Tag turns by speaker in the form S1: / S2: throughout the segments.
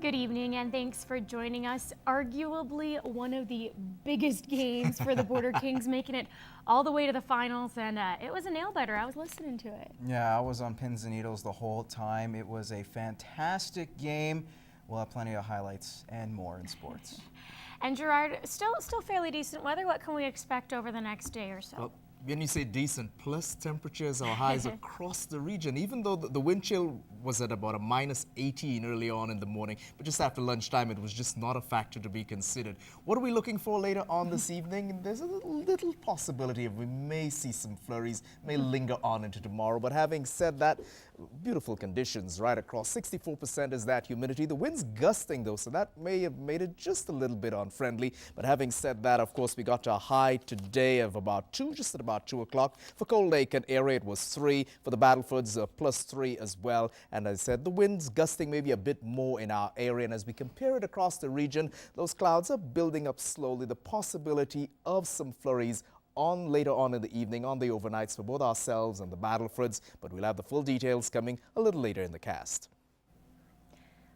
S1: Good evening and thanks for joining us. Arguably one of the biggest games for the Border Kings, making it all the way to the finals, and it was a nail-biter. I was listening to it.
S2: Yeah, I was on pins and needles the whole time. It was a fantastic game. We'll have plenty of highlights and more in sports.
S1: And Gerard, still fairly decent weather. What can we expect over the next day or so?
S3: Well, when you say decent, plus temperatures or highs across the region, even though the wind chill was at about a -18 early on in the morning, but just after lunchtime it was just not a factor to be considered. What are we looking for later on this evening? There's a little possibility of we may see some flurries, may linger on into tomorrow, but having said that, beautiful conditions right across. 64% is that humidity. The wind's gusting though, so that may have made it just a little bit unfriendly. But having said that, of course, we got to a high today of about 2, just at about 2 o'clock. For Cold Lake and area, it was 3. For the Battlefords, +3 as well. And as I said, the wind's gusting maybe a bit more in our area. And as we compare it across the region, those clouds are building up slowly. The possibility of some flurries later on in the evening, on the overnights for both ourselves and the Battlefords, but we'll have the full details coming a little later in the cast.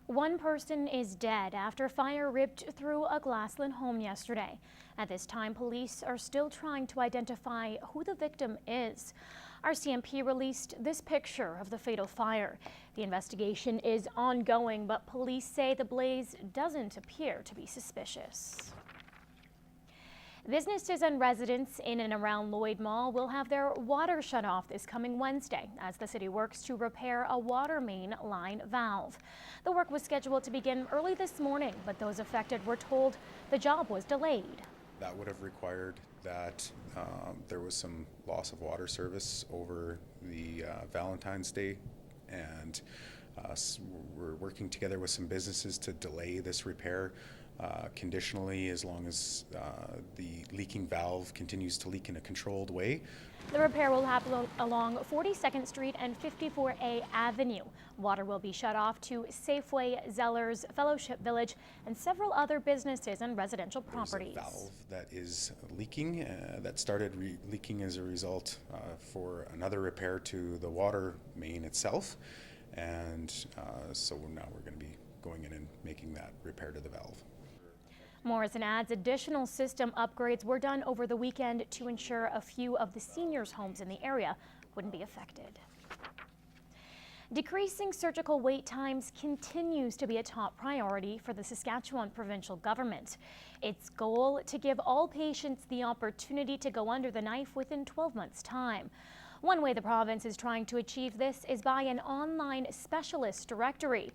S1: One person is dead after fire ripped through a Glassland home yesterday. At this time, police are still trying to identify who the victim is. RCMP released this picture of the fatal fire. The investigation is ongoing, but police say the blaze doesn't appear to be suspicious. Businesses and residents in and around Lloyd Mall will have their water shut off this coming Wednesday as the city works to repair a water main line valve. The work was scheduled to begin early this morning, but those affected were told the job was delayed.
S4: That would have required that there was some loss of water service over the Valentine's Day, and we're working together with some businesses to delay this repair conditionally as long as the leaking valve continues to leak in a controlled way.
S1: The repair will happen along 42nd Street and 54A Avenue. Water will be shut off to Safeway, Zellers, Fellowship Village, and several other businesses and residential properties.
S4: There's a valve that is leaking that started leaking as a result for another repair to the water main itself, and so now we're going to be going in and making that repair to the valve.
S1: Morrison adds additional system upgrades were done over the weekend to ensure a few of the seniors' homes in the area wouldn't be affected. Decreasing surgical wait times continues to be a top priority for the Saskatchewan provincial government. Its goal to give all patients the opportunity to go under the knife within 12 months' time. One way the province is trying to achieve this is by an online specialist directory.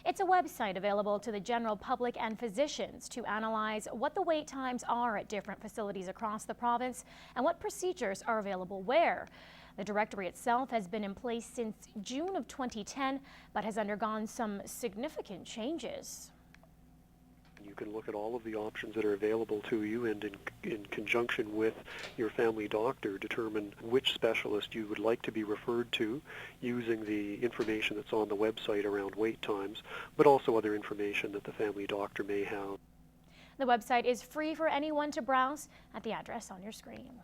S1: It's a website available to the general public and physicians to analyze what the wait times are at different facilities across the province and what procedures are available where. The directory itself has been in place since June of 2010, but has undergone some significant changes.
S5: You can look at all of the options that are available to you, and in conjunction with your family doctor, determine which specialist you would like to be referred to using the information that's on the website around wait times, but also other information that the family doctor may have.
S1: The website is free for anyone to browse at the address on your screen.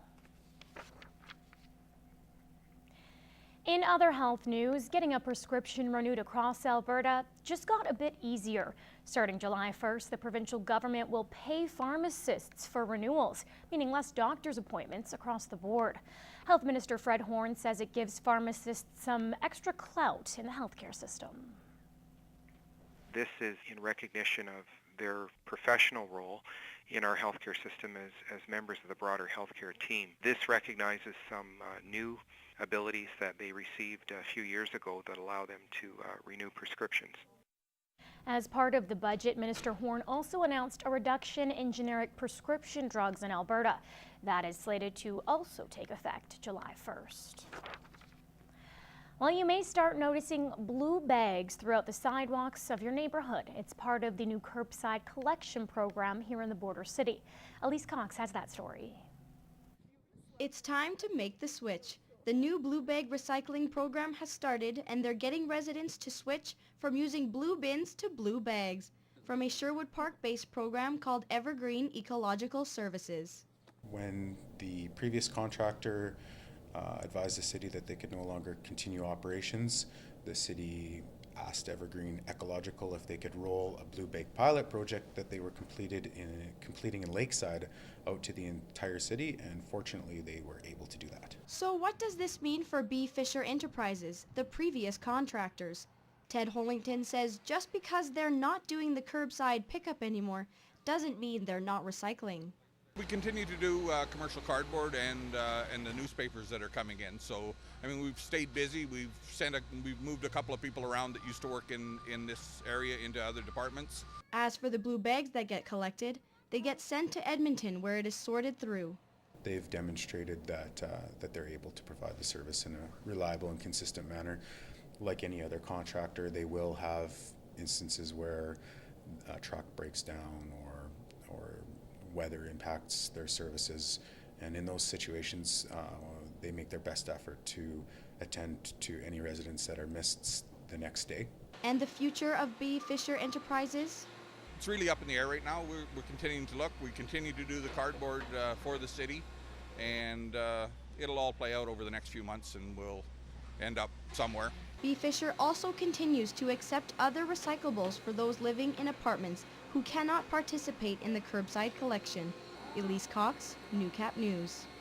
S1: In other health news, getting a prescription renewed across Alberta just got a bit easier. Starting July 1st, the provincial government will pay pharmacists for renewals, meaning less doctor's appointments across the board. Health Minister Fred Horn says it gives pharmacists some extra clout in the healthcare system.
S6: This is in recognition of their professional role in our healthcare system as members of the broader healthcare team. This recognizes some new abilities that they received a few years ago that allow them to renew prescriptions.
S1: As part of the budget, Minister Horn also announced a reduction in generic prescription drugs in Alberta. That is slated to also take effect July 1st. Well, you may start noticing blue bags throughout the sidewalks of your neighborhood. It's part of the new curbside collection program here in the border city. Elise Cox has that story.
S7: It's time to make the switch. The new blue bag recycling program has started, and they're getting residents to switch from using blue bins to blue bags from a Sherwood Park-based program called Evergreen Ecological Services.
S4: When the previous contractor advised the city that they could no longer continue operations, the city asked Evergreen Ecological if they could roll a blue bag pilot project that they were completing in Lakeside out to the entire city, and fortunately they were able to do that.
S7: So what does this mean for B. Fisher Enterprises, the previous contractors? Ted Hollington says just because they're not doing the curbside pickup anymore doesn't mean they're not recycling.
S8: We continue to do commercial cardboard and the newspapers that are coming in. So, I mean, we've stayed busy. We've moved a couple of people around that used to work in this area into other departments.
S7: As for the blue bags that get collected, they get sent to Edmonton where it is sorted through.
S4: They've demonstrated that they're able to provide the service in a reliable and consistent manner. Like any other contractor, they will have instances where a truck breaks down or weather impacts their services, and in those situations they make their best effort to attend to any residents that are missed the next day.
S7: And the future of B. Fisher Enterprises?
S8: It's really up in the air right now. We're continuing to look. We continue to do the cardboard for the city, and it'll all play out over the next few months, and we'll end up somewhere.
S7: B. Fisher also continues to accept other recyclables for those living in apartments who cannot participate in the curbside collection. Elise Cox, Newcap News.